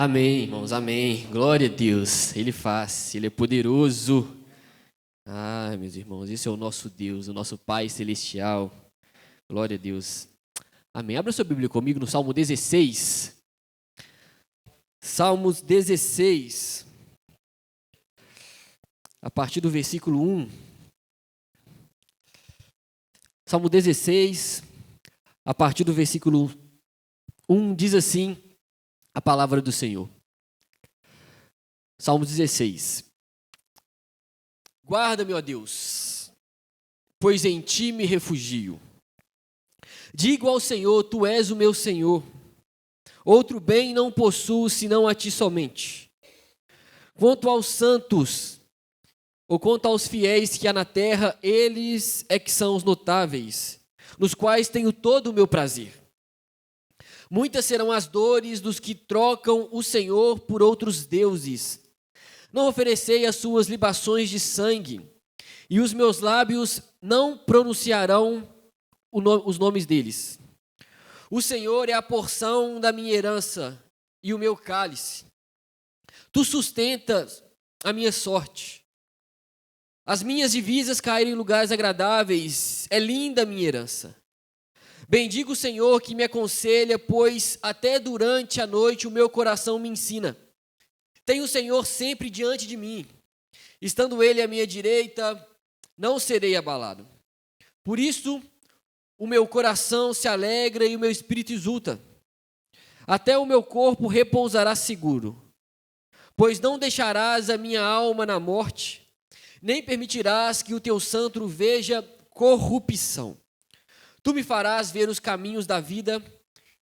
Amém, irmãos, amém. Glória a Deus. Ele faz, Ele é poderoso. Ah, meus irmãos, esse é o nosso Deus, o nosso Pai Celestial. Glória a Deus. Amém. Abra sua Bíblia comigo no Salmo 16. Salmos 16. A partir do versículo 1. Salmo 16, a partir do versículo 1, diz assim a palavra do Senhor. Salmo 16. Guarda-me, ó Deus, pois em ti me refugio. Digo ao Senhor, tu és o meu Senhor. Outro bem não possuo, senão a ti somente. Quanto aos santos, ou quanto aos fiéis que há na terra, eles é que são os notáveis, nos quais tenho todo o meu prazer. Muitas serão as dores dos que trocam o Senhor por outros deuses. Não oferecei as suas libações de sangue, e os meus lábios não pronunciarão os nomes deles. O Senhor é a porção da minha herança e o meu cálice. Tu sustentas a minha sorte. As minhas divisas caíram em lugares agradáveis. É linda a minha herança. Bendigo o Senhor que me aconselha, pois até durante a noite o meu coração me ensina. Tenho o Senhor sempre diante de mim. Estando Ele à minha direita, não serei abalado. Por isso, o meu coração se alegra e o meu espírito exulta. Até o meu corpo repousará seguro. Pois não deixarás a minha alma na morte, nem permitirás que o teu santo veja corrupção. Tu me farás ver os caminhos da vida,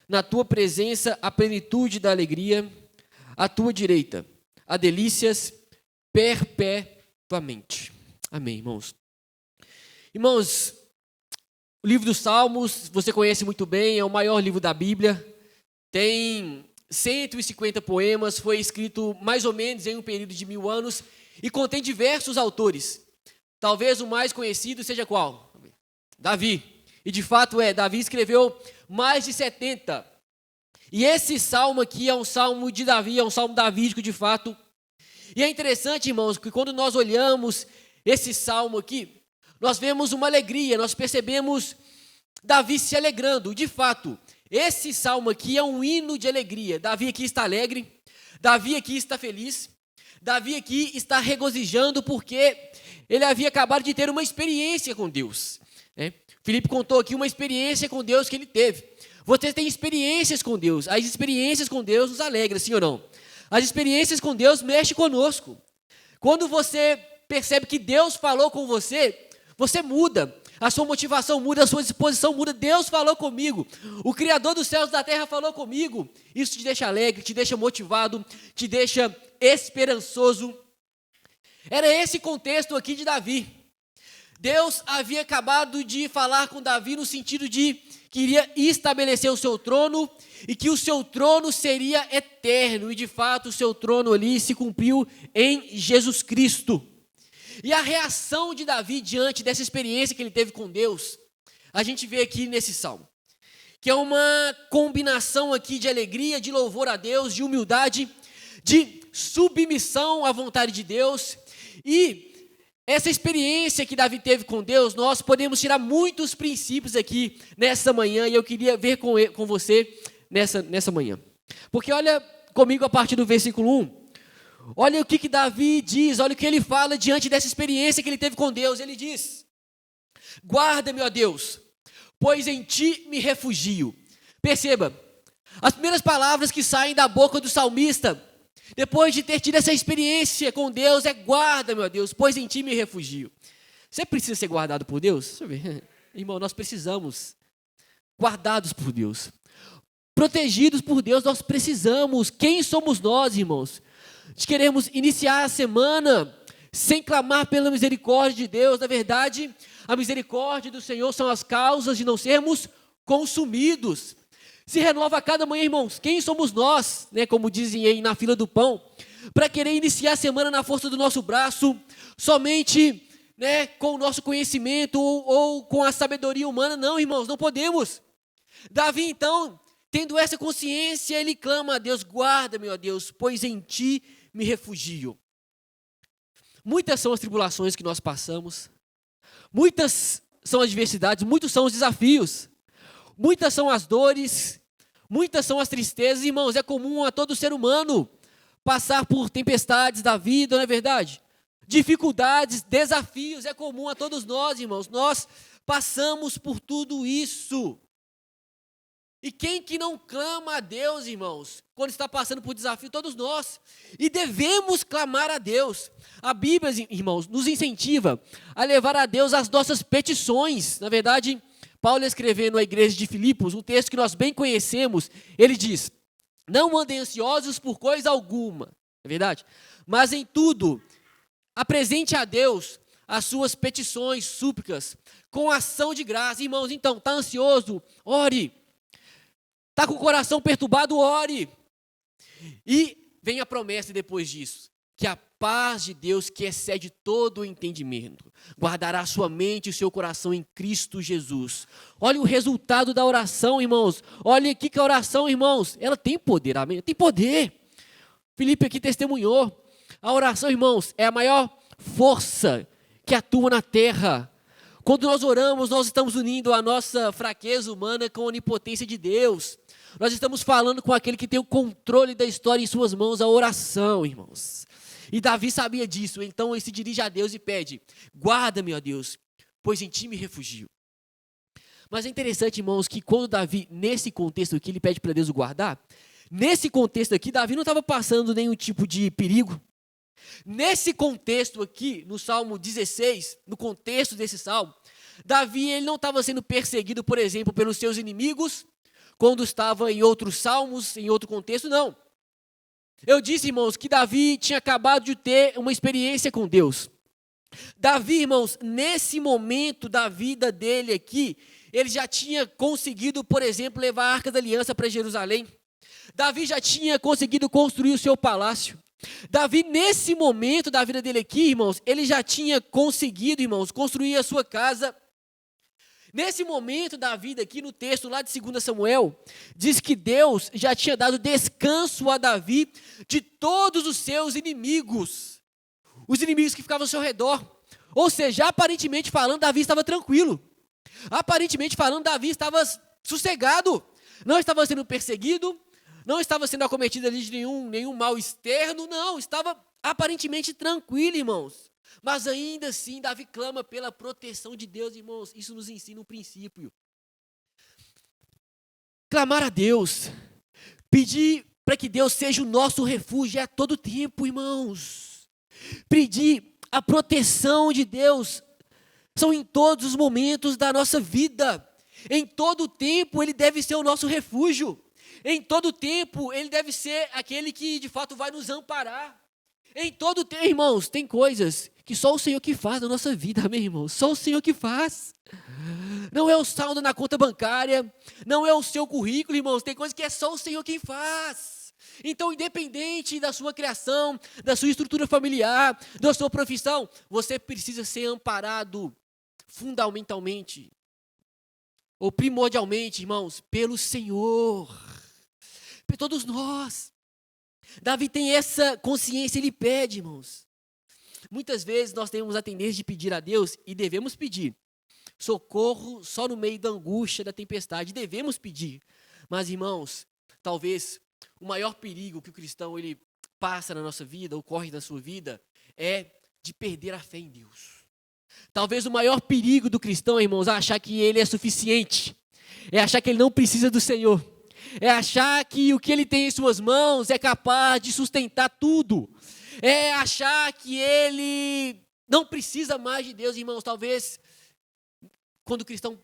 na tua presença a plenitude da alegria, à tua direita, há delícias perpetuamente. Amém, irmãos. Irmãos, o livro dos Salmos, você conhece muito bem, é o maior livro da Bíblia, tem 150 poemas, foi escrito mais ou menos em um período de 1000 anos e contém diversos autores. Talvez o mais conhecido seja qual? Davi. E de fato Davi escreveu mais de 70. E esse salmo aqui é um salmo de Davi, é um salmo davídico de fato. E é interessante, irmãos, que quando nós olhamos esse salmo aqui, nós vemos uma alegria, nós percebemos Davi se alegrando. De fato, esse salmo aqui é um hino de alegria. Davi aqui está alegre, Davi aqui está feliz, Davi aqui está regozijando porque ele havia acabado de ter uma experiência com Deus. Filipe contou aqui uma experiência com Deus que ele teve. Você tem experiências com Deus. As experiências com Deus nos alegram, sim ou não? As experiências com Deus mexem conosco. Quando você percebe que Deus falou com você, você muda. A sua motivação muda, a sua disposição muda. Deus falou comigo. O Criador dos céus e da terra falou comigo. Isso te deixa alegre, te deixa motivado, te deixa esperançoso. Era esse contexto aqui de Davi. Deus havia acabado de falar com Davi no sentido de que iria estabelecer o seu trono e que o seu trono seria eterno. E de fato o seu trono ali se cumpriu em Jesus Cristo. E a reação de Davi diante dessa experiência que ele teve com Deus, a gente vê aqui nesse salmo. Que é uma combinação aqui de alegria, de louvor a Deus, de humildade, de submissão à vontade de Deus. E essa experiência que Davi teve com Deus, nós podemos tirar muitos princípios aqui nessa manhã, e eu queria ver com você nessa manhã. Porque olha comigo a partir do versículo 1, olha o que Davi diz, olha o que ele fala diante dessa experiência que ele teve com Deus. Ele diz: guarda-me, ó Deus, pois em ti me refugio. Perceba, as primeiras palavras que saem da boca do salmista, depois de ter tido essa experiência com Deus, guarda-me, ó Deus, pois em ti me refugio. Você precisa ser guardado por Deus? Deixa eu ver. Irmão, nós precisamos. Guardados por Deus. Protegidos por Deus, nós precisamos. Quem somos nós, irmãos? De queremos iniciar a semana sem clamar pela misericórdia de Deus. Na verdade, a misericórdia do Senhor são as causas de não sermos consumidos. Se renova a cada manhã, irmãos. Quem somos nós, como dizem aí na fila do pão, para querer iniciar a semana na força do nosso braço, somente com o nosso conhecimento ou com a sabedoria humana? Não, irmãos, não podemos. Davi, então, Tendo essa consciência, ele clama a Deus: guarda-me, ó Deus, pois em ti me refugio. Muitas são as tribulações que nós passamos, muitas são as adversidades, muitos são os desafios, muitas são as dores, muitas são as tristezas. Irmãos, é comum a todo ser humano passar por tempestades da vida, não é verdade? Dificuldades, desafios, é comum a todos nós, irmãos. Nós passamos por tudo isso. E quem que não clama a Deus, irmãos, quando está passando por desafio? Todos nós. E devemos clamar a Deus. A Bíblia, irmãos, nos incentiva a levar a Deus as nossas petições. Na verdade, Paulo escrevendo à igreja de Filipos, um texto que nós bem conhecemos, ele diz: não andem ansiosos por coisa alguma, é verdade? Mas em tudo, apresente a Deus as suas petições, súplicas, com ação de graça. Irmãos, então, está ansioso? Ore. Está com o coração perturbado? Ore. E vem a promessa depois disso, que a paz de Deus, que excede todo o entendimento, guardará a sua mente e o seu coração em Cristo Jesus. Olha o resultado da oração, irmãos. Olha aqui que a oração, irmãos, ela tem poder, amém? Tem poder. Filipe aqui testemunhou. A oração, irmãos, é a maior força que atua na terra. Quando nós oramos, nós estamos unindo a nossa fraqueza humana com a onipotência de Deus. Nós estamos falando com aquele que tem o controle da história em suas mãos, a oração, irmãos. E Davi sabia disso, então ele se dirige a Deus e pede: guarda-me, ó Deus, pois em ti me refugio. Mas é interessante, irmãos, que quando Davi, nesse contexto aqui, ele pede para Deus o guardar, nesse contexto aqui, Davi não estava passando nenhum tipo de perigo. Nesse contexto aqui, no Salmo 16, no contexto desse salmo, Davi ele não estava sendo perseguido, por exemplo, pelos seus inimigos, quando estava em outros salmos, em outro contexto, não. Eu disse, irmãos, que Davi tinha acabado de ter uma experiência com Deus. Davi, irmãos, nesse momento da vida dele aqui, ele já tinha conseguido, por exemplo, levar a Arca da Aliança para Jerusalém. Davi já tinha conseguido construir o seu palácio. Davi, nesse momento da vida dele aqui, irmãos, ele já tinha conseguido, irmãos, construir a sua casa. Nesse momento da vida aqui, no texto lá de 2 Samuel, diz que Deus já tinha dado descanso a Davi de todos os seus inimigos. Os inimigos que ficavam ao seu redor. Ou seja, aparentemente falando, Davi estava tranquilo. Aparentemente falando, Davi estava sossegado. Não estava sendo perseguido. Não estava sendo acometido ali de nenhum mal externo, não, estava aparentemente tranquilo, irmãos. Mas ainda assim, Davi clama pela proteção de Deus, irmãos. Isso nos ensina um princípio. Clamar a Deus, pedir para que Deus seja o nosso refúgio a todo tempo, irmãos. Pedir a proteção de Deus são em todos os momentos da nossa vida. Em todo tempo, Ele deve ser o nosso refúgio. Em todo tempo, Ele deve ser aquele que, de fato, vai nos amparar. Em todo tempo, irmãos, tem coisas que só o Senhor que faz na nossa vida, amém, irmãos? Só o Senhor que faz. Não é o saldo na conta bancária, não é o seu currículo, irmãos. Tem coisas que é só o Senhor quem faz. Então, independente da sua criação, da sua estrutura familiar, da sua profissão, você precisa ser amparado fundamentalmente, ou primordialmente, irmãos, pelo Senhor. Por todos nós. Davi tem essa consciência, ele pede, irmãos. Muitas vezes nós temos a tendência de pedir a Deus, e devemos pedir socorro só no meio da angústia, da tempestade, devemos pedir. Mas, irmãos, talvez o maior perigo que o cristão ele passa na nossa vida, ocorre na sua vida, é de perder a fé em Deus. Talvez o maior perigo do cristão, irmãos, é achar que ele é suficiente, é achar que ele não precisa do Senhor. É achar que o que ele tem em suas mãos é capaz de sustentar tudo. É achar que ele não precisa mais de Deus, irmãos. Talvez, quando o cristão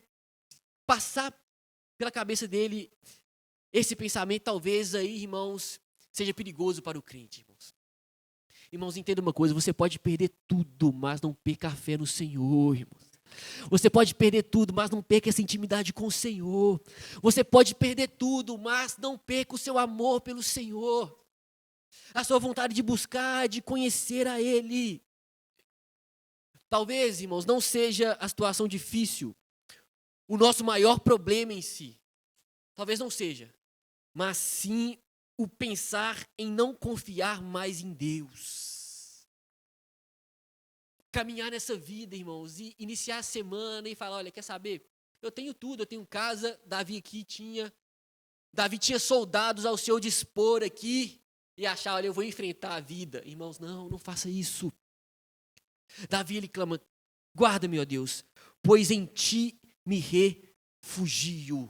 passar pela cabeça dele esse pensamento, talvez aí, irmãos, seja perigoso para o crente, irmãos. Irmãos, entenda uma coisa, você pode perder tudo, mas não perca a fé no Senhor, irmãos. Você pode perder tudo, mas não perca essa intimidade com o Senhor. Você pode perder tudo, mas não perca o seu amor pelo Senhor. A sua vontade de buscar, de conhecer a Ele. Talvez, irmãos, não seja a situação difícil o nosso maior problema em si. Talvez não seja. mas sim o pensar em não confiar mais em Deus. Caminhar nessa vida, irmãos, e iniciar a semana e falar, olha, quer saber? Eu tenho tudo, eu tenho casa, Davi tinha soldados ao seu dispor aqui, e achar, olha, eu vou enfrentar a vida. Irmãos, não faça isso. Davi, ele clama, guarda-me, ó Deus, pois em ti me refugio.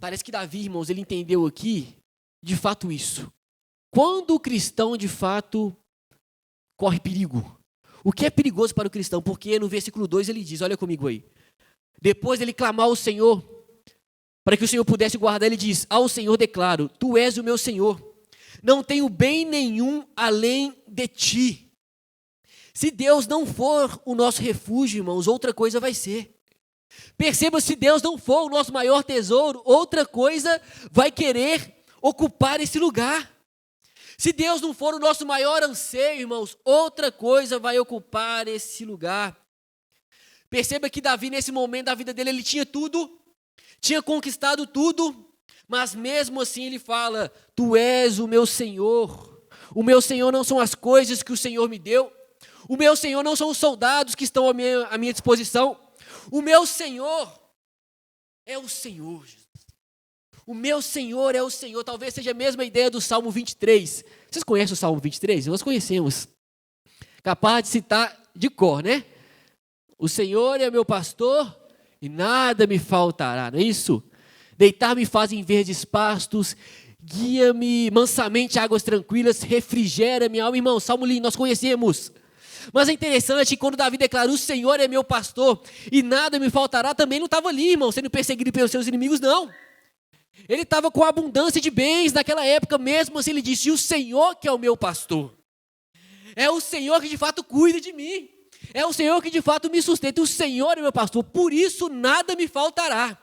Parece que Davi, irmãos, ele entendeu aqui, de fato, isso. Quando o cristão, de fato, corre perigo. O que é perigoso para o cristão? Porque no versículo 2 ele diz, olha comigo aí. Depois dele clamar ao Senhor, para que o Senhor pudesse guardar, ele diz, ao Senhor declaro, tu és o meu Senhor, não tenho bem nenhum além de ti. Se Deus não for o nosso refúgio, irmãos, outra coisa vai ser. Perceba, se Deus não for o nosso maior tesouro, outra coisa vai querer ocupar esse lugar. Se Deus não for o nosso maior anseio, irmãos, outra coisa vai ocupar esse lugar. Perceba que Davi, nesse momento da vida dele, ele tinha tudo, tinha conquistado tudo, mas mesmo assim ele fala, tu és o meu Senhor. O meu Senhor não são as coisas que o Senhor me deu. O meu Senhor não são os soldados que estão à minha disposição. O meu Senhor é o Senhor, Jesus. O meu Senhor é o Senhor. Talvez seja a mesma ideia do Salmo 23. Vocês conhecem o Salmo 23? Nós conhecemos. Capaz de citar de cor, né? O Senhor é meu pastor e nada me faltará, não é isso? Deitar-me faz em verdes pastos, guia-me mansamente a águas tranquilas, refrigera minha alma. Irmão, Salmo lindo, nós conhecemos. Mas é interessante que quando Davi declara, o Senhor é meu pastor e nada me faltará, também não estava ali, irmão, sendo perseguido pelos seus inimigos, não. Ele estava com abundância de bens naquela época, mesmo assim ele disse, o Senhor que é o meu pastor. É o Senhor que de fato cuida de mim. É o Senhor que de fato me sustenta. O Senhor é meu pastor, por isso nada me faltará.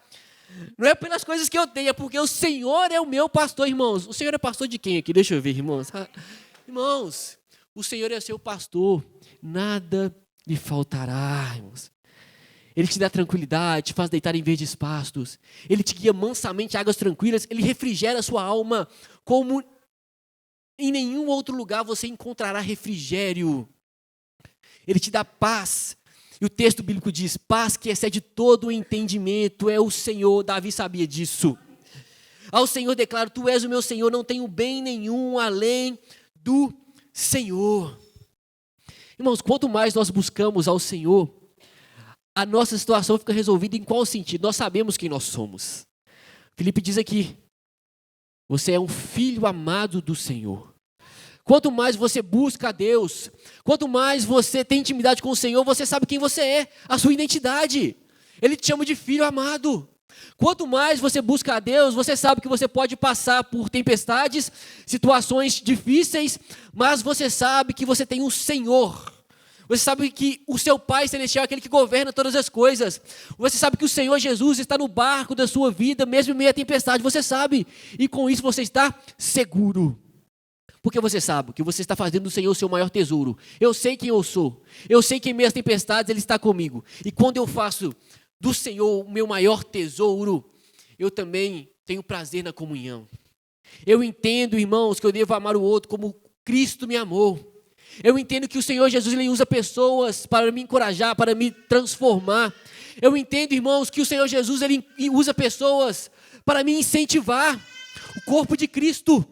Não é pelas coisas que eu tenho, é porque o Senhor é o meu pastor, irmãos. O Senhor é pastor de quem aqui? Deixa eu ver, irmãos. Irmãos, o Senhor é seu pastor, nada lhe faltará, irmãos. Ele te dá tranquilidade, te faz deitar em verdes pastos. Ele te guia mansamente a águas tranquilas. Ele refrigera a sua alma como em nenhum outro lugar você encontrará refrigério. Ele te dá paz. E o texto bíblico diz, paz que excede todo o entendimento, é o Senhor. Davi sabia disso. Ao Senhor declaro, tu és o meu Senhor, não tenho bem nenhum além do Senhor. Irmãos, quanto mais nós buscamos ao Senhor, a nossa situação fica resolvida em qual sentido? Nós sabemos quem nós somos. Filipe diz aqui, você é um filho amado do Senhor. Quanto mais você busca a Deus, quanto mais você tem intimidade com o Senhor, você sabe quem você é, a sua identidade. Ele te chama de filho amado. Quanto mais você busca a Deus, você sabe que você pode passar por tempestades, situações difíceis, mas você sabe que você tem um Senhor. Você sabe que o seu Pai Celestial é aquele que governa todas as coisas. Você sabe que o Senhor Jesus está no barco da sua vida, mesmo em meio à tempestade. Você sabe, e com isso você está seguro. Porque você sabe que você está fazendo do Senhor o seu maior tesouro. Eu sei quem eu sou. Eu sei que em meio às tempestades Ele está comigo. E quando eu faço do Senhor o meu maior tesouro, eu também tenho prazer na comunhão. Eu entendo, irmãos, que eu devo amar o outro como Cristo me amou. Eu entendo que o Senhor Jesus Ele usa pessoas para me encorajar, para me transformar. Eu entendo, irmãos, que o Senhor Jesus Ele usa pessoas para me incentivar. O corpo de Cristo.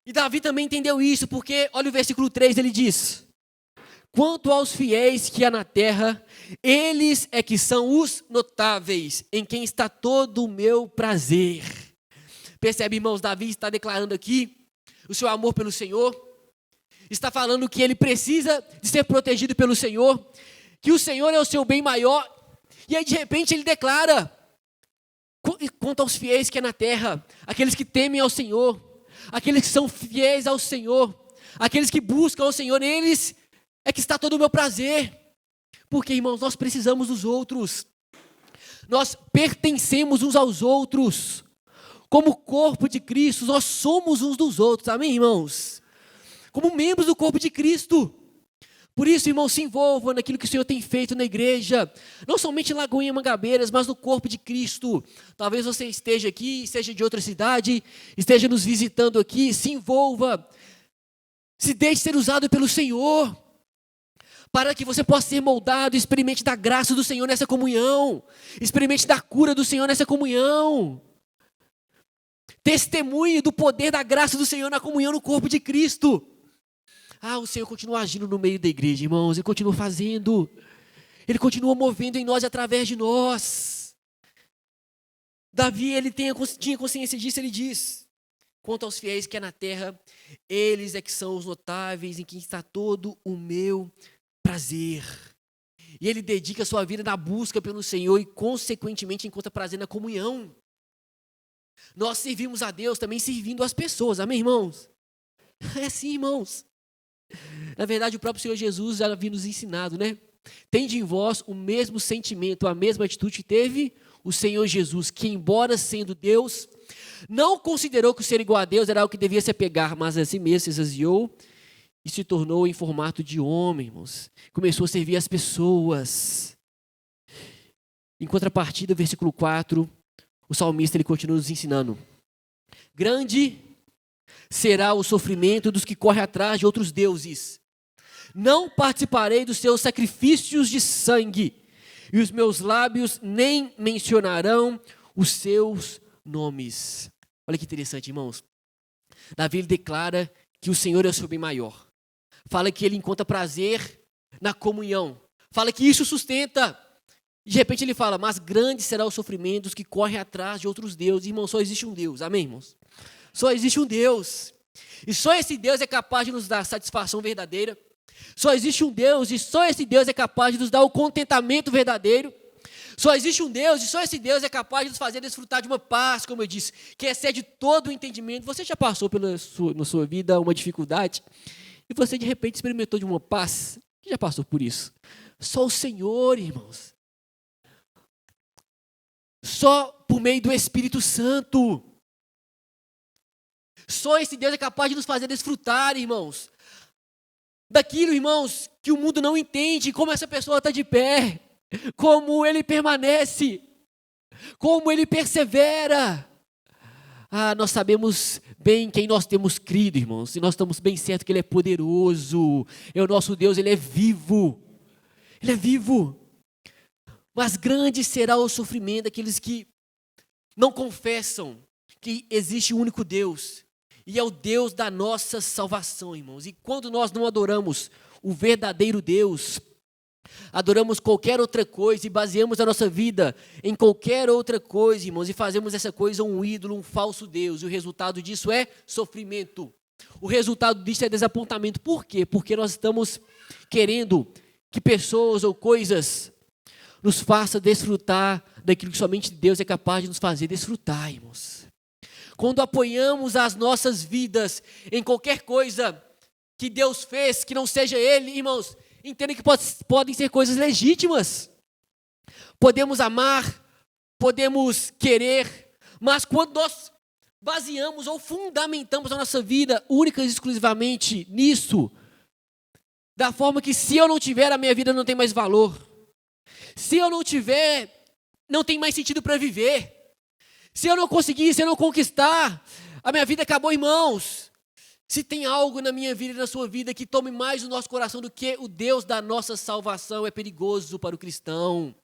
E Davi também entendeu isso, porque, olha o versículo 3, ele diz, quanto aos fiéis que há na terra, eles é que são os notáveis, em quem está todo o meu prazer. Percebe, irmãos, Davi está declarando aqui o seu amor pelo Senhor, está falando que ele precisa de ser protegido pelo Senhor, que o Senhor é o seu bem maior, e aí de repente ele declara, quanto aos fiéis que há na terra, aqueles que temem ao Senhor, aqueles que são fiéis ao Senhor, aqueles que buscam ao Senhor, neles é que está todo o meu prazer. Porque, irmãos, nós precisamos dos outros. Nós pertencemos uns aos outros. Como corpo de Cristo, nós somos uns dos outros. Amém, irmãos? Como membros do corpo de Cristo. Por isso, irmão, se envolva naquilo que o Senhor tem feito na igreja, não somente em Lagoinha Mangabeiras, mas no corpo de Cristo. Talvez você esteja aqui, seja de outra cidade, esteja nos visitando aqui, se envolva, se deixe ser usado pelo Senhor, para que você possa ser moldado, experimente da graça do Senhor nessa comunhão, experimente da cura do Senhor nessa comunhão, testemunhe do poder da graça do Senhor na comunhão no corpo de Cristo. O Senhor continua agindo no meio da igreja, irmãos, Ele continua fazendo, Ele continua movendo em nós e através de nós. Davi, ele tinha consciência disso, ele diz, quanto aos fiéis que é na terra, eles é que são os notáveis, em quem está todo o meu prazer. E ele dedica a sua vida na busca pelo Senhor e, consequentemente, encontra prazer na comunhão. Nós servimos a Deus também servindo as pessoas, amém, irmãos? É assim, irmãos. Na verdade, o próprio Senhor Jesus já havia nos ensinado, né? Tende em vós o mesmo sentimento, a mesma atitude que teve o Senhor Jesus, que embora sendo Deus, não considerou que o ser igual a Deus era algo que devia se apegar, mas a si mesmo se esvaziou e se tornou em formato de homem, irmãos. Começou a servir as pessoas. Em contrapartida, versículo 4, o salmista ele continua nos ensinando. Grande será o sofrimento dos que correm atrás de outros deuses. Não participarei dos seus sacrifícios de sangue, e os meus lábios nem mencionarão os seus nomes. Olha que interessante, irmãos. Davi ele declara que o Senhor é o seu bem maior. Fala que ele encontra prazer na comunhão. Fala que isso sustenta. De repente ele fala, mas grande será o sofrimento dos que correm atrás de outros deuses. Irmãos, só existe um Deus, amém, irmãos? Só existe um Deus, e só esse Deus é capaz de nos dar satisfação verdadeira. Só existe um Deus, e só esse Deus é capaz de nos dar o contentamento verdadeiro. Só existe um Deus, e só esse Deus é capaz de nos fazer desfrutar de uma paz, como eu disse, que excede todo o entendimento. Você já passou na sua vida uma dificuldade, e você de repente experimentou de uma paz? Quem já passou por isso? Só o Senhor, irmãos. Só por meio do Espírito Santo. Só esse Deus é capaz de nos fazer desfrutar, irmãos, daquilo, irmãos, que o mundo não entende, como essa pessoa está de pé, como ele permanece, como ele persevera. Nós sabemos bem quem nós temos crido, irmãos, e nós estamos bem certos que Ele é poderoso, é o nosso Deus, Ele é vivo, Ele é vivo. Mas grande será o sofrimento daqueles que não confessam que existe um único Deus, e é o Deus da nossa salvação, irmãos. E quando nós não adoramos o verdadeiro Deus, adoramos qualquer outra coisa e baseamos a nossa vida em qualquer outra coisa, irmãos, e fazemos essa coisa um ídolo, um falso Deus, e o resultado disso é sofrimento. O resultado disso é desapontamento. Por quê? Porque nós estamos querendo que pessoas ou coisas nos façam desfrutar daquilo que somente Deus é capaz de nos fazer desfrutar, irmãos. Quando apoiamos as nossas vidas em qualquer coisa que Deus fez, que não seja Ele, irmãos, entendem que podem ser coisas legítimas. Podemos amar, podemos querer, mas quando nós baseamos ou fundamentamos a nossa vida única e exclusivamente nisso, da forma que se eu não tiver, a minha vida não tem mais valor. Se eu não tiver, não tem mais sentido para viver. Se eu não conseguir, se eu não conquistar, a minha vida acabou, irmãos. Se tem algo na minha vida e na sua vida que tome mais o nosso coração do que o Deus da nossa salvação, é perigoso para o cristão.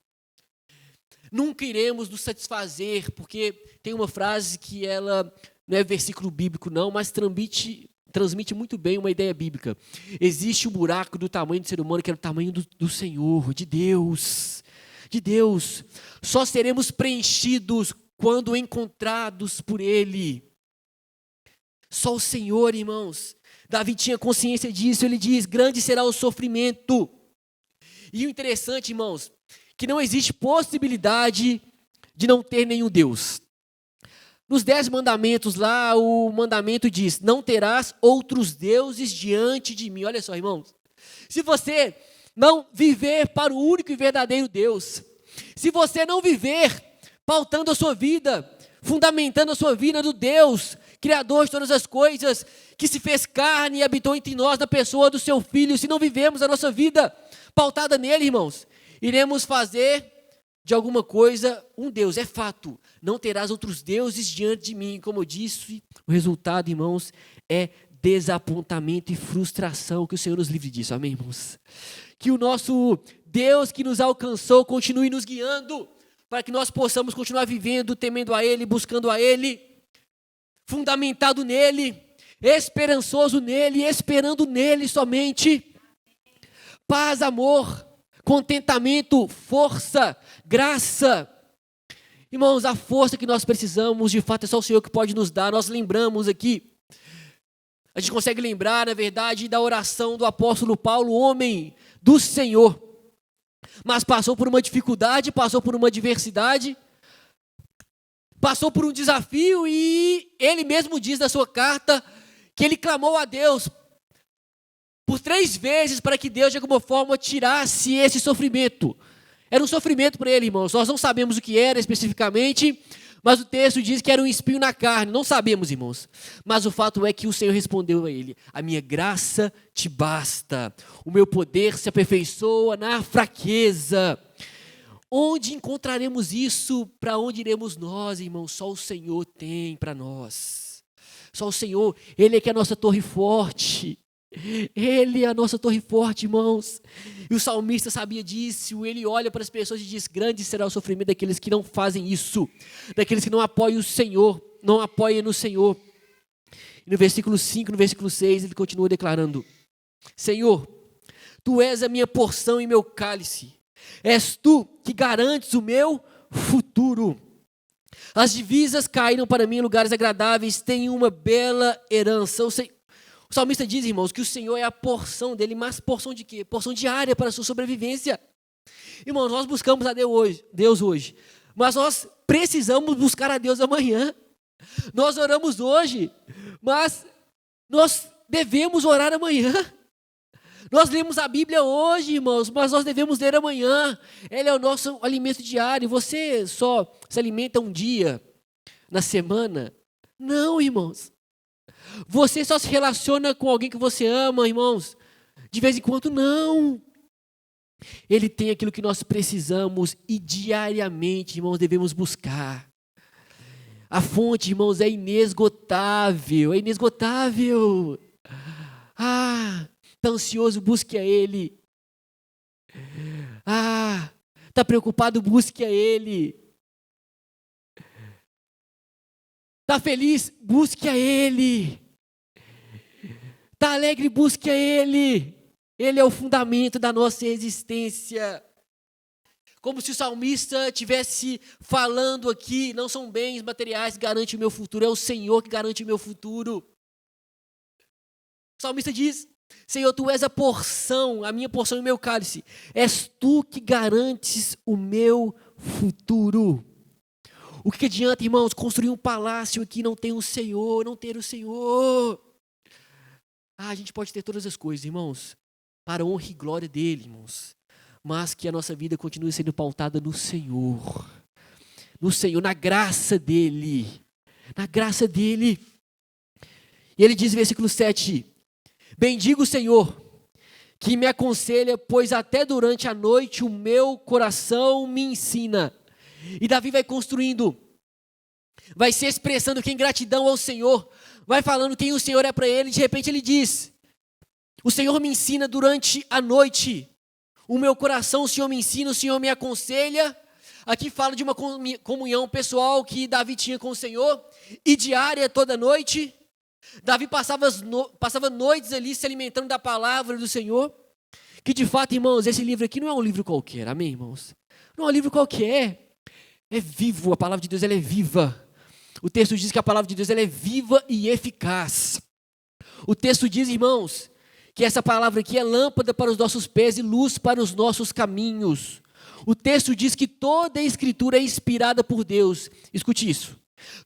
Nunca iremos nos satisfazer, porque tem uma frase que ela não é versículo bíblico não, mas transmite muito bem uma ideia bíblica. Existe um buraco do tamanho do ser humano que é o tamanho do Senhor, de Deus. De Deus. Só seremos preenchidos quando encontrados por Ele. Só o Senhor, irmãos. Davi tinha consciência disso, ele diz, grande será o sofrimento. E o interessante, irmãos, que não existe possibilidade de não ter nenhum Deus. Nos 10 mandamentos lá, o mandamento diz, não terás outros deuses diante de mim. Olha só, irmãos, se você não viver para o único e verdadeiro Deus, se você não viver pautando a sua vida, fundamentando a sua vida no Deus Criador de todas as coisas, que se fez carne e habitou entre nós na pessoa do seu Filho. Se não vivemos a nossa vida pautada nele, irmãos, iremos fazer de alguma coisa um Deus. É fato, não terás outros deuses diante de mim. Como eu disse, o resultado, irmãos, é desapontamento e frustração. Que o Senhor nos livre disso, amém, irmãos? Que o nosso Deus que nos alcançou continue nos guiando, para que nós possamos continuar vivendo, temendo a Ele, buscando a Ele, fundamentado nele, esperançoso nele, esperando nele somente. Paz, amor, contentamento, força, graça. Irmãos, a força que nós precisamos, de fato, é só o Senhor que pode nos dar. Nós lembramos aqui, a gente consegue lembrar, na verdade, da oração do apóstolo Paulo, homem do Senhor, mas passou por uma dificuldade, passou por uma adversidade, passou por um desafio, e ele mesmo diz na sua carta que ele clamou a Deus por 3 vezes para que Deus de alguma forma tirasse esse sofrimento. Era um sofrimento para ele, irmãos. Nós não sabemos o que era especificamente, mas o texto diz que era um espinho na carne. Não sabemos, irmãos. Mas o fato é que o Senhor respondeu a ele: a minha graça te basta, o meu poder se aperfeiçoa na fraqueza. Onde encontraremos isso? Para onde iremos nós, irmãos? Só o Senhor tem para nós. Só o Senhor, Ele é que é a nossa torre forte. Ele é a nossa torre forte, irmãos. E o salmista sabia disso. Ele olha para as pessoas e diz: grande será o sofrimento daqueles que não fazem isso, daqueles que não apoiam o Senhor, não apoiam no Senhor. E no versículo 5, no versículo 6, ele continua declarando: Senhor, Tu és a minha porção e meu cálice. És Tu que garantes o meu futuro. As divisas caíram para mim em lugares agradáveis, tenho uma bela herança. O salmista diz, irmãos, que o Senhor é a porção dele, mas porção de quê? Porção diária para a sua sobrevivência. Irmãos, nós buscamos a Deus hoje, mas nós precisamos buscar a Deus amanhã. Nós oramos hoje, mas nós devemos orar amanhã. Nós lemos a Bíblia hoje, irmãos, mas nós devemos ler amanhã. Ele é o nosso alimento diário. Você só se alimenta um dia na semana? Não, irmãos. Você só se relaciona com alguém que você ama, irmãos, de vez em quando? Não. Ele tem aquilo que nós precisamos e diariamente, irmãos, devemos buscar. A fonte, irmãos, é inesgotável, é inesgotável. Está ansioso, busque a Ele. Está preocupado, busque a Ele. Está feliz, busque a Ele. Está alegre, busque a Ele. Ele é o fundamento da nossa existência. Como se o salmista estivesse falando aqui: não são bens materiais que garantem o meu futuro, é o Senhor que garante o meu futuro. O salmista diz: Senhor, Tu és a porção, a minha porção e o meu cálice. És Tu que garantes o meu futuro. O que adianta, irmãos, construir um palácio aqui e não ter o Senhor, não ter o Senhor? A gente pode ter todas as coisas, irmãos, para a honra e glória dEle, irmãos. Mas que a nossa vida continue sendo pautada no Senhor. No Senhor, na graça dEle. Na graça dEle. E ele diz, versículo 7, bendigo o Senhor, que me aconselha, pois até durante a noite o meu coração me ensina. E Davi vai construindo, vai se expressando que em gratidão ao Senhor, vai falando quem o Senhor é para ele. De repente ele diz: o Senhor me ensina durante a noite, o meu coração, o Senhor me ensina, o Senhor me aconselha. Aqui fala de uma comunhão pessoal que Davi tinha com o Senhor, e diária toda noite. Davi passava noites ali se alimentando da palavra do Senhor. Que de fato, irmãos, esse livro aqui não é um livro qualquer, amém, irmãos? Não é um livro qualquer. É vivo, a palavra de Deus ela é viva. O texto diz que a palavra de Deus ela é viva e eficaz. O texto diz, irmãos, que essa palavra aqui é lâmpada para os nossos pés e luz para os nossos caminhos. O texto diz que toda a Escritura é inspirada por Deus. Escute isso.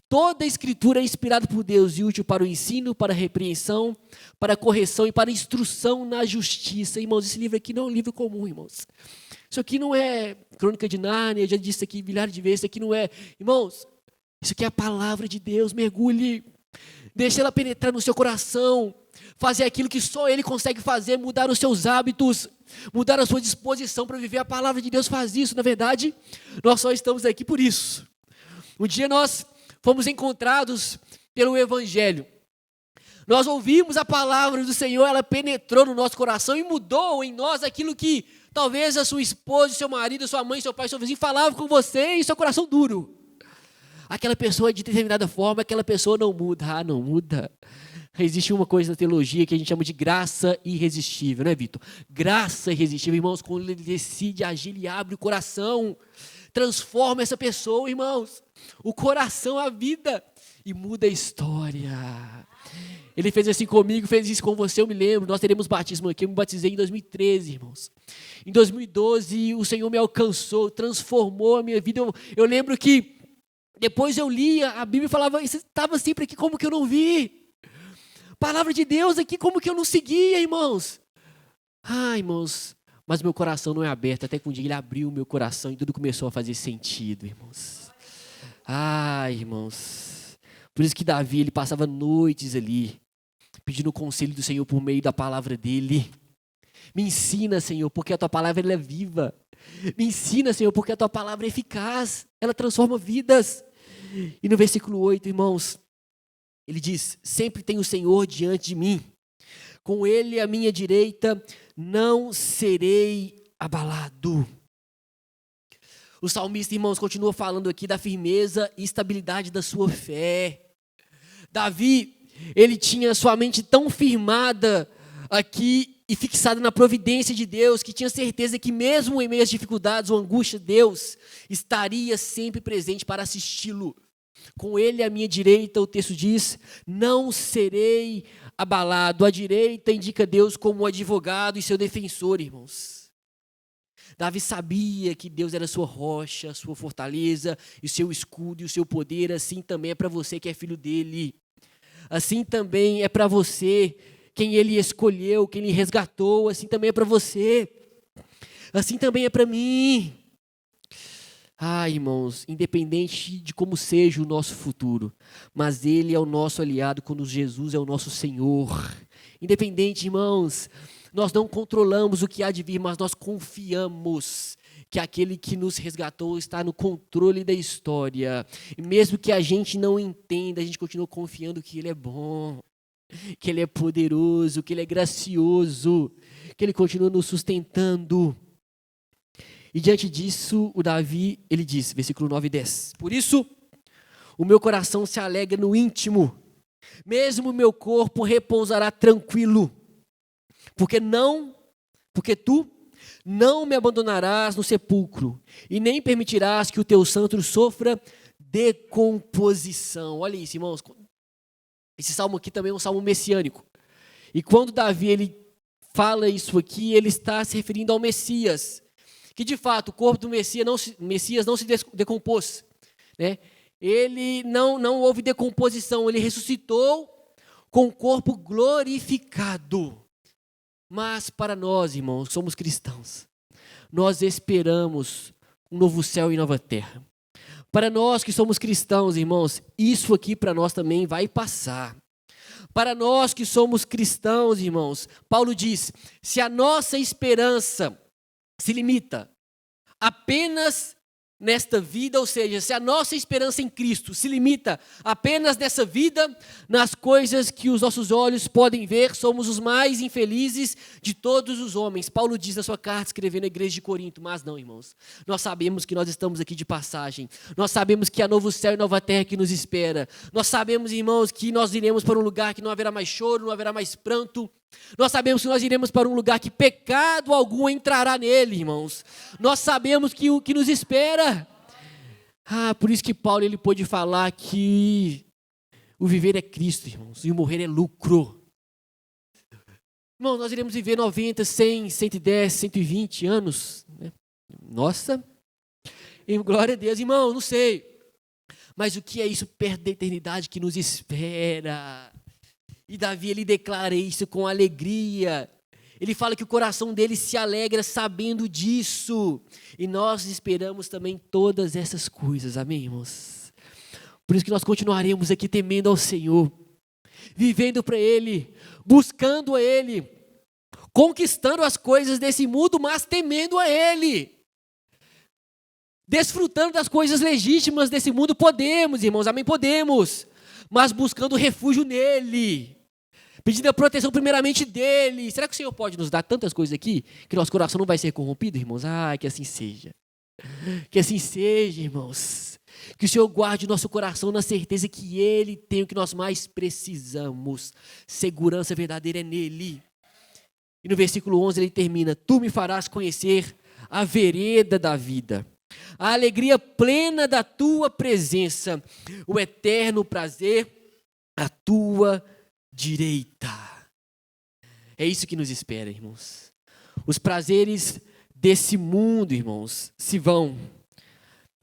Toda a Escritura é inspirada por Deus e útil para o ensino, para a repreensão, para a correção e para a instrução na justiça. Irmãos, esse livro aqui não é um livro comum, irmãos. Isso aqui não é Crônica de Nárnia, eu já disse aqui milhares de vezes, isso aqui não é. Irmãos, isso aqui é a palavra de Deus, mergulhe. Deixa ela penetrar no seu coração, fazer aquilo que só Ele consegue fazer, mudar os seus hábitos, mudar a sua disposição para viver a palavra de Deus. Faz isso, na verdade, nós só estamos aqui por isso. Um dia nós fomos encontrados pelo Evangelho. Nós ouvimos a palavra do Senhor, ela penetrou no nosso coração e mudou em nós aquilo que talvez a sua esposa, seu marido, sua mãe, seu pai, seu vizinho falavam com você e seu coração duro. Aquela pessoa de determinada forma, aquela pessoa não muda. Ah, não muda. Existe uma coisa na teologia que a gente chama de graça irresistível, não é, Vitor? Graça irresistível, irmãos, quando ele decide agir, ele abre o coração, transforma essa pessoa, irmãos. O coração, a vida, e muda a história. Ele fez assim comigo, fez isso com você, eu me lembro. Nós teremos batismo aqui, eu me batizei em 2013, irmãos. Em 2012, o Senhor me alcançou, transformou a minha vida. Eu lembro que depois eu lia a Bíblia e falava, isso estava sempre aqui, como que eu não vi? Palavra de Deus aqui, como que eu não seguia, irmãos? Ah, irmãos, mas meu coração não é aberto, até que um dia ele abriu o meu coração e tudo começou a fazer sentido, irmãos. Ah, irmãos, por isso que Davi, ele passava noites ali, pedindo o conselho do Senhor por meio da palavra dele. Me ensina, Senhor, porque a tua palavra ela é viva. Me ensina, Senhor, porque a tua palavra é eficaz, ela transforma vidas. E no versículo 8, irmãos, ele diz, sempre tem o Senhor diante de mim, com Ele à minha direita, não serei abalado. O salmista, irmãos, continua falando aqui da firmeza e estabilidade da sua fé. Davi, ele tinha sua mente tão firmada aqui e fixada na providência de Deus, que tinha certeza que mesmo em meio às dificuldades ou angústia, Deus estaria sempre presente para assisti-lo. Com Ele à minha direita, o texto diz, não serei abalado. A direita indica Deus como advogado e seu defensor, irmãos. Davi sabia que Deus era sua rocha, sua fortaleza, e seu escudo e o seu poder. Assim também é para você que é filho dele. Assim também é para você, quem Ele escolheu, quem Ele resgatou. Assim também é para você. Assim também é para mim. Ah, irmãos, independente de como seja o nosso futuro, mas Ele é o nosso aliado quando Jesus é o nosso Senhor. Independente, irmãos, nós não controlamos o que há de vir, mas nós confiamos que aquele que nos resgatou está no controle da história. E mesmo que a gente não entenda, a gente continua confiando que Ele é bom, que Ele é poderoso, que Ele é gracioso, que Ele continua nos sustentando. E diante disso, o Davi, ele diz, versículo 9 e 10, por isso, o meu coração se alegra no íntimo, mesmo o meu corpo repousará tranquilo, porque tu não me abandonarás no sepulcro, e nem permitirás que o teu santo sofra decomposição. Olha isso, irmãos, esse salmo aqui também é um salmo messiânico, e quando Davi, ele fala isso aqui, ele está se referindo ao Messias, que de fato o corpo do Messias não se decompôs, né? Ele não houve decomposição, ele ressuscitou com o corpo glorificado. Mas para nós, irmãos, que somos cristãos, nós esperamos um novo céu e nova terra. Para nós que somos cristãos, irmãos, isso aqui para nós também vai passar. Para nós que somos cristãos, irmãos, Paulo diz, se a nossa esperança se limita apenas nesta vida, ou seja, se a nossa esperança em Cristo se limita apenas nessa vida, nas coisas que os nossos olhos podem ver, somos os mais infelizes de todos os homens. Paulo diz na sua carta, escrevendo à igreja de Corinto, mas não, irmãos, nós sabemos que nós estamos aqui de passagem, nós sabemos que há novo céu e nova terra que nos espera, nós sabemos, irmãos, que nós iremos para um lugar que não haverá mais choro, não haverá mais pranto, nós sabemos que nós iremos para um lugar que pecado algum entrará nele, irmãos. Nós sabemos que o que nos espera. Por isso que Paulo ele pôde falar que o viver é Cristo, irmãos, e o morrer é lucro. Irmão, nós iremos viver 90, 100, 110, 120 anos. Né? Nossa, e glória a Deus, irmão, não sei. Mas o que é isso perto da eternidade que nos espera? E Davi, ele declara isso com alegria. Ele fala que o coração dele se alegra sabendo disso. E nós esperamos também todas essas coisas. Amém, irmãos? Por isso que nós continuaremos aqui temendo ao Senhor. vivendo para Ele, buscando a Ele, conquistando as coisas desse mundo, mas temendo a Ele. Desfrutando das coisas legítimas desse mundo, podemos, irmãos, amém, podemos, mas buscando refúgio nele, pedindo a proteção primeiramente dele. Será que o Senhor pode nos dar tantas coisas aqui, que nosso coração não vai ser corrompido, irmãos? Ah, que assim seja. Que assim seja, irmãos. Que o Senhor guarde o nosso coração na certeza que Ele tem o que nós mais precisamos. Segurança verdadeira é nele. E no versículo 11 ele termina: tu me farás conhecer a vereda da vida, a alegria plena da tua presença, o eterno prazer à tua direita. É isso que nos espera, irmãos. Os prazeres desse mundo, irmãos, se vão.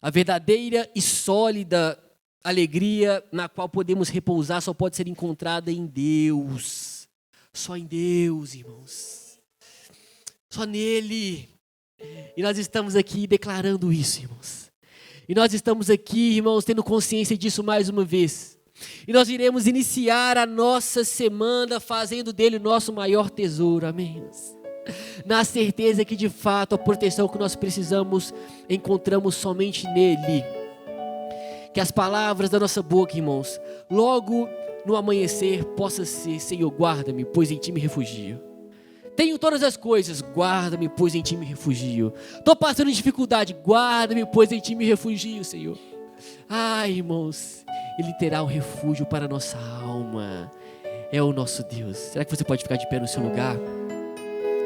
A verdadeira e sólida alegria na qual podemos repousar só pode ser encontrada em Deus. Só em Deus, irmãos. Só nele. E nós estamos aqui declarando isso, irmãos. E nós estamos aqui, irmãos, tendo consciência disso mais uma vez. E nós iremos iniciar a nossa semana fazendo dele o nosso maior tesouro. Amém, irmãos? Na certeza que de fato a proteção que nós precisamos encontramos somente nele. Que as palavras da nossa boca, irmãos, logo no amanhecer possa ser: Senhor, guarda-me, pois em ti me refugio. Tenho todas as coisas, guarda-me, pois em ti me refugio. Estou passando em dificuldade, guarda-me, pois em ti me refugio, Senhor. Ai, irmãos, Ele terá um refúgio para a nossa alma. É o nosso Deus. Será que você pode ficar de pé no seu lugar?